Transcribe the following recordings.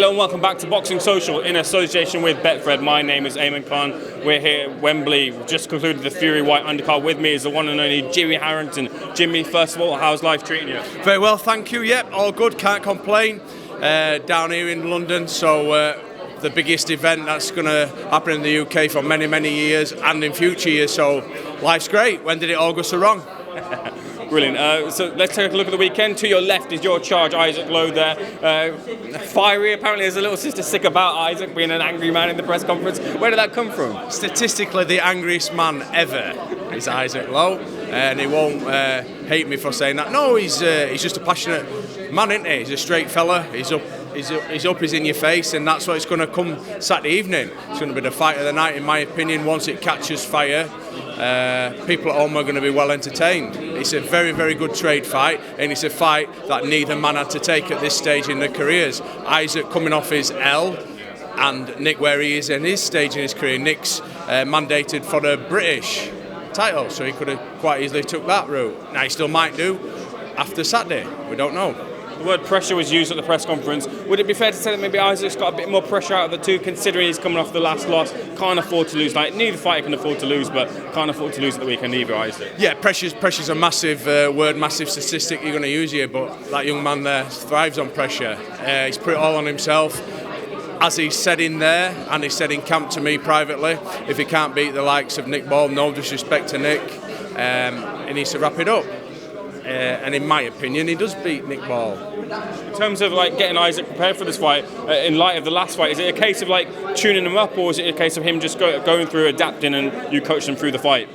Hello and welcome back to Boxing Social in association with Betfred. My name is Ayman Khan. We're here at Wembley. We've just concluded the Fury-Whyte undercard. With me is the one and only Jimmy Harrington. Jimmy, first of all, how's life treating you? Very well, thank you. Yep, all good, can't complain. Down here in London, so the biggest event that's going to happen in the UK for many, many years and in future years, so life's great. When did it all go so wrong? Brilliant. So let's take a look at the weekend. To your left is your charge, Isaac Lowe there. Fiery, apparently his little sister sick about Isaac being an angry man in the press conference. Where did that come from? Statistically, the angriest man ever is Isaac Lowe, and he won't hate me for saying that. No, he's just a passionate man, isn't he? He's a straight fella. He's in your face, and that's what it's going to come Saturday evening. It's going to be the fight of the night, in my opinion. Once it catches fire, people at home are going to be well entertained. It's a very, very good trade fight, and it's a fight that neither man had to take at this stage in their careers. Isaac coming off his L, and Nick where he is in his stage in his career. Nick's mandated for the British title, so he could have quite easily took that route. Now he still might do after Saturday. We don't know. The word pressure was used at the press conference. Would it be fair to say that maybe Isaac's got a bit more pressure out of the two, considering he's coming off the last loss, can't afford to lose? Like, neither fighter can afford to lose, but can't afford to lose at the weekend either, Isaac. Yeah, pressure's a massive word, massive statistic you're going to use here, but that young man there thrives on pressure. He's put it all on himself. As he said in there, and he said in camp to me privately, if he can't beat the likes of Nick Ball, no disrespect to Nick, he needs to wrap it up. And in my opinion, he does beat Nick Ball. In terms of like getting Isaac prepared for this fight, in light of the last fight, is it a case of like tuning him up, or is it a case of him just going through, adapting, and you coach him through the fight?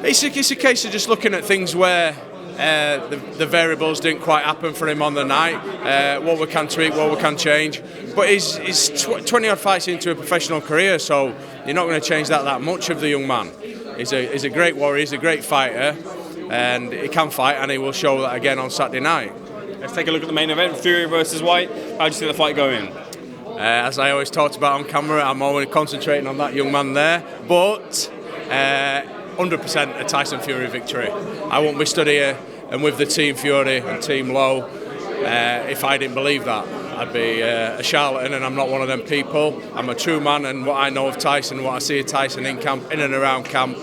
It's a case of just looking at things where the variables didn't quite happen for him on the night, what we can tweak, what we can change. But he's 20 odd fights into a professional career, so you're not going to change that much of the young man. He's a great warrior, he's a great fighter, and he can fight, and he will show that again on Saturday night. Let's take a look at the main event, Fury versus White. How do you see the fight going? As I always talked about on camera, I'm always concentrating on that young man there, but 100% a Tyson Fury victory. I won't be stood here and with the Team Fury and Team Lowe if I didn't believe that. I'd be a charlatan, and I'm not one of them people. I'm a true man, and what I know of Tyson, what I see of Tyson in camp, in and around camp,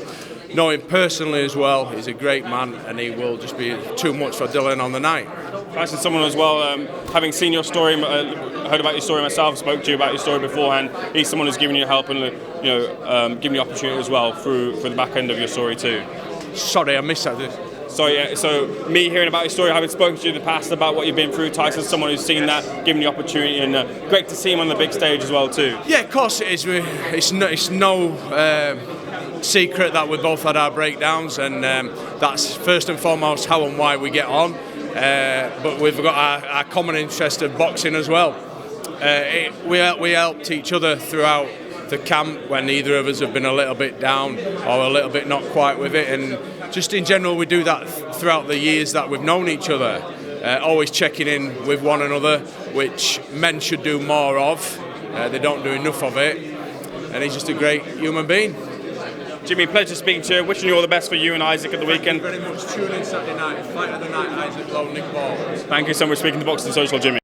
know him personally as well, he's a great man, and he will just be too much for DILLIAN on the night. Tyson, someone as well, having seen your story, heard about your story myself, spoke to you about your story beforehand, he's someone who's given you help and given you opportunity as well through the back end of your story too. Sorry, I missed that. Sorry, yeah, so me hearing about your story, having spoken to you in the past about what you've been through, Tyson's someone who's seen that, given you opportunity, and great to see him on the big stage as well too. Yeah, of course it is. It's no secret that we both had our breakdowns, and that's first and foremost how and why we get on. But we've got our common interest of boxing as well. We helped each other throughout the camp when either of us have been a little bit down or a little bit not quite with it, and just in general we do that throughout the years that we've known each other, always checking in with one another, which men should do more of. They don't do enough of it, and he's just a great human being. Jimmy, pleasure speaking to you. Wishing you all the best for you and Isaac at the weekend. Thank you very much. Tune in Saturday night. Fight of the night, Isaac Lowe, Nick Ball. Thank you so much for speaking to Boxing Social, Jimmy.